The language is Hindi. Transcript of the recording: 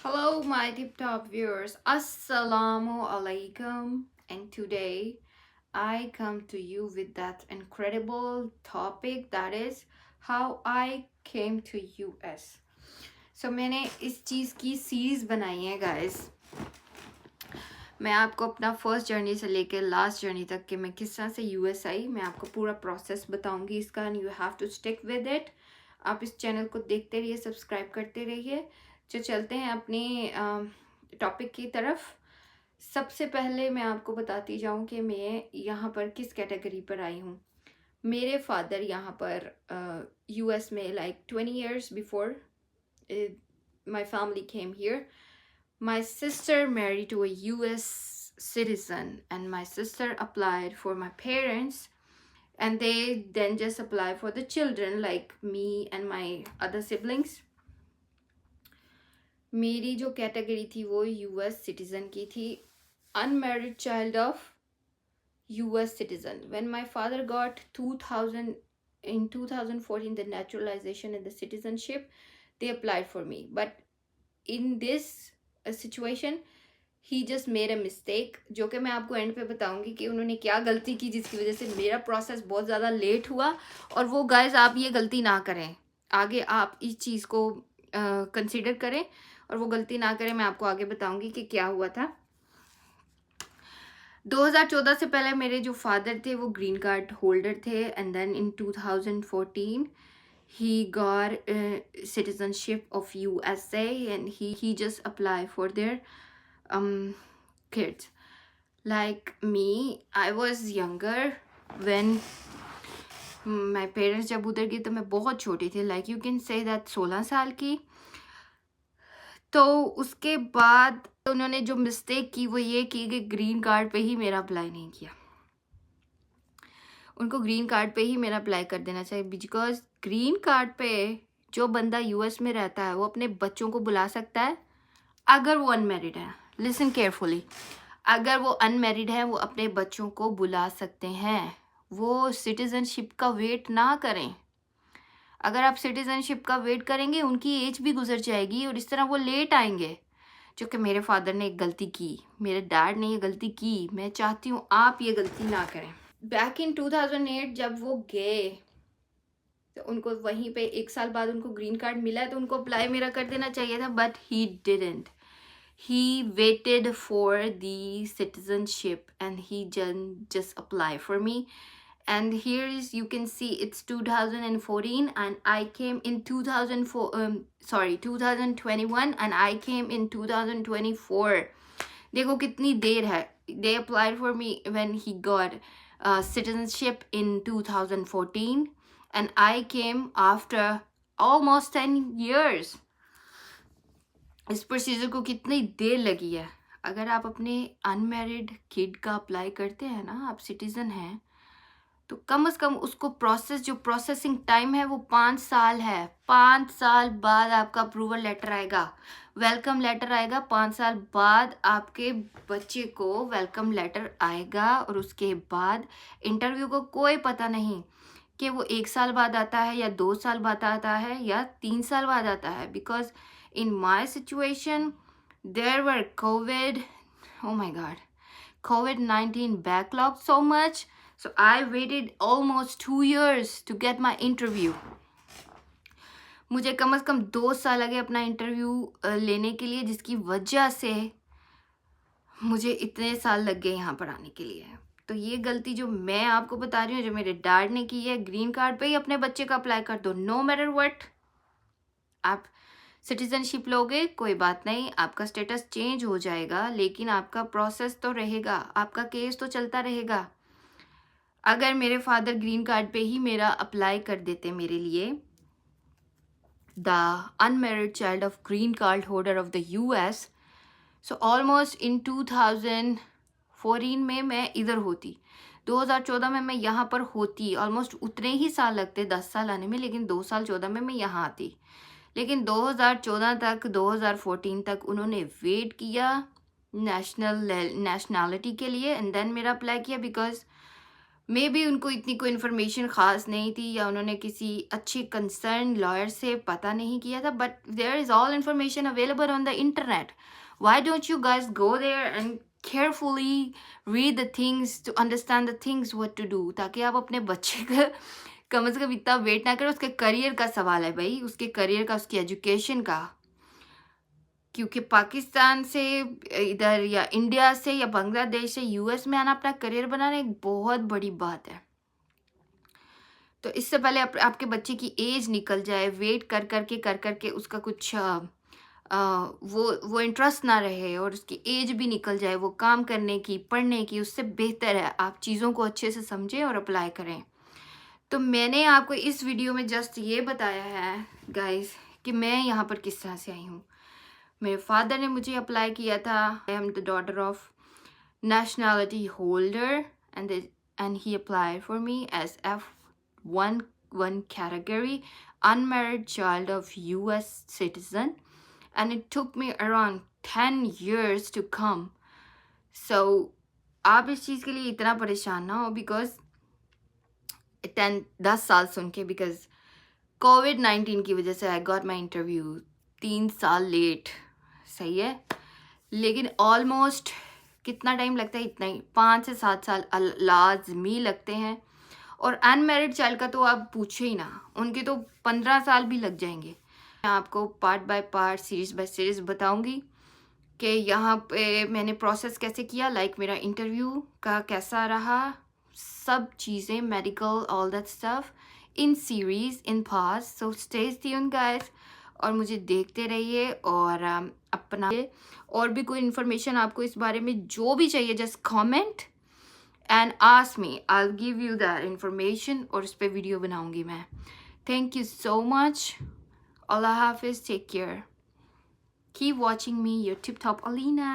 Hello, my tip top viewers. Assalamu alaikum. And today I come to you with that incredible topic that is how I came to US. So मैंने इस चीज़ की सीरीज बनाई है guys. मैं आपको अपना फर्स्ट जर्नी से लेकर लास्ट जर्नी तक कि मैं किस तरह से यूएस आई मैं आपको पूरा प्रोसेस बताऊंगी इसका and you have to stick with it. आप इस चैनल को देखते रहिए, सब्सक्राइब करते रहिए. जो चलते हैं अपनी टॉपिक की तरफ. सबसे पहले मैं आपको बताती जाऊं कि मैं यहाँ पर किस कैटेगरी पर आई हूँ. मेरे फादर यहाँ पर यूएस में like 20 years before my family came here. My sister married to a US citizen and my sister applied for my parents and they then just apply for the children like me and my other siblings. मेरी जो कैटेगरी थी वो यूएस सिटीजन की थी, unmarried child of US citizen. When my father got 2014 the naturalization and the citizenship, they applied for me. But in this situation he just made a mistake, जो कि मैं आपको एंड पे बताऊंगी कि उन्होंने क्या गलती की जिसकी वजह से मेरा प्रोसेस बहुत ज़्यादा लेट हुआ. और वो गाइज आप ये गलती ना करें, आगे आप इस चीज़ को कंसिडर करें और वो गलती ना करें. मैं आपको आगे बताऊंगी कि क्या हुआ था. 2014 से पहले मेरे जो फादर थे वो ग्रीन कार्ड होल्डर थे and then in 2014 he got citizenship of USA and he just applied for their kids. Like me, I was younger when my parents जब उधर गए तो मैं बहुत छोटी थी, like you can say that 16 साल की. तो उसके बाद उन्होंने जो मिस्टेक की वो ये की कि ग्रीन कार्ड पे ही मेरा अप्लाई नहीं किया. उनको ग्रीन कार्ड पे ही मेरा अप्लाई कर देना चाहिए बिकॉज ग्रीन कार्ड पे जो बंदा यूएस में रहता है वो अपने बच्चों को बुला सकता है अगर वो अनमैरिड है. लिसन केयरफुली, अगर वो अनमैरिड है वो अपने बच्चों को बुला सकते हैं. वो सिटीजनशिप का वेट ना करें. अगर आप सिटीजनशिप का वेट करेंगे उनकी एज भी गुजर जाएगी और इस तरह वो लेट आएंगे, जो कि मेरे फादर ने एक गलती की, मेरे डैड ने ये गलती की. मैं चाहती हूँ आप ये गलती ना करें. बैक इन 2008 जब वो गए तो उनको वहीं पे 1 साल बाद उनको ग्रीन कार्ड मिला तो उनको अप्लाई मेरा कर देना चाहिए था, but he didn't. He waited for the citizenship and he just apply for me. And here is, you can see it's 2014 and I came in 2021 and I came in 2024. देखो कितनी देर है. They applied for me when he got citizenship in 2014 and I came after almost 10 years. इस प्रोसीजर को कितनी देर लगी है. अगर आप अपने अनमैरिड किड का अप्लाई करते हैं ना, आप सिटीजन हैं, तो कम से कम उसको जो प्रोसेसिंग टाइम है वो 5 साल है. 5 साल बाद आपका अप्रूवल लेटर आएगा, वेलकम लेटर आएगा. 5 साल बाद आपके बच्चे को वेलकम लेटर आएगा और उसके बाद इंटरव्यू को कोई पता नहीं कि वो 1 साल बाद आता है या 2 साल बाद आता है या 3 साल बाद आता है. Because in my situation there were COVID-19 backlogged so much, so I waited almost 2 years to get my interview. मुझे कम से कम 2 साल लगे अपना इंटरव्यू लेने के लिए, जिसकी वजह से मुझे इतने साल लग गए यहाँ पर आने के लिए. तो ये गलती जो मैं आपको बता रही हूँ, जो मेरे डैड ने की है, ग्रीन कार्ड पे ही अपने बच्चे का अप्लाई कर दो. नो मैटर व्हाट, आप सिटीजनशिप लोगे कोई बात नहीं, आपका स्टेटस चेंज हो जाएगा लेकिन आपका प्रोसेस तो रहेगा, आपका केस तो चलता रहेगा. अगर मेरे फादर ग्रीन कार्ड पे ही मेरा अप्लाई कर देते मेरे लिए, the unmarried child of green card holder of the US, so almost in 2014 में मैं इधर होती, 2014 में मैं यहाँ पर होती. ऑलमोस्ट उतने ही साल लगते, 10 साल आने में, लेकिन 2 साल 14 में मैं यहाँ आती. लेकिन 2014 तक 2014 तक उन्होंने वेट किया नेशनैलिटी के लिए एंड देन मेरा अप्लाई किया. बिकॉज मे बी उनको इतनी कोई इन्फॉर्मेशन ख़ास नहीं थी, या उन्होंने किसी अच्छे कंसर्न लॉयर से पता नहीं किया था, but there is all information available on the internet. Why don't you guys go there and carefully read the things to understand the things what to do, ताकि आप अपने बच्चे का कम से कम इतना वेट ना करें. उसके करियर का सवाल है भाई, उसके करियर का, उसकी एजुकेशन का. क्योंकि पाकिस्तान से इधर, या इंडिया से, या बांग्लादेश से यूएस में आना, अपना करियर बनाना एक बहुत बड़ी बात है. तो इससे पहले आपके बच्चे की एज निकल जाए, वेट कर करके उसका कुछ वो इंटरेस्ट ना रहे, और उसकी एज भी निकल जाए वो काम करने की, पढ़ने की, उससे बेहतर है आप चीज़ों को अच्छे से समझें और अप्लाई करें. तो मैंने आपको इस वीडियो में जस्ट ये बताया है गाइस कि मैं यहाँ पर किस तरह से आई हूँ. मेरे फादर ने मुझे अप्लाई किया था. I am the daughter of nationality holder, and he applied for me as F1 category, unmarried child of US citizen, and it took me around 10 years to come. So आप इस चीज़ के लिए इतना परेशान ना हो, बिकॉज 10 साल सुन के, बिकॉज COVID-19 की वजह से आई गॉट माई इंटरव्यू 3 साल लेट. सही है, लेकिन ऑलमोस्ट कितना टाइम लगता है, इतना ही 5 से 7 साल लाजमी लगते हैं. और अनमेरिड चाइल्ड का तो आप पूछे ही ना, उनके तो 15 साल भी लग जाएंगे. मैं आपको part by part, series by series बताऊंगी कि यहाँ पे मैंने प्रोसेस कैसे किया, लाइक मेरा इंटरव्यू का कैसा रहा, सब चीज़ें, medical, all that stuff in series in pass. So stay tuned guys, और मुझे देखते रहिए. और अपना और भी कोई इन्फॉर्मेशन आपको इस बारे में जो भी चाहिए, just comment and ask me, I will give you the information, और इस पर वीडियो बनाऊंगी मैं. Thank you so much. अल्लाह हाफिज़. Take care. Keep watching me, your tip top Alina.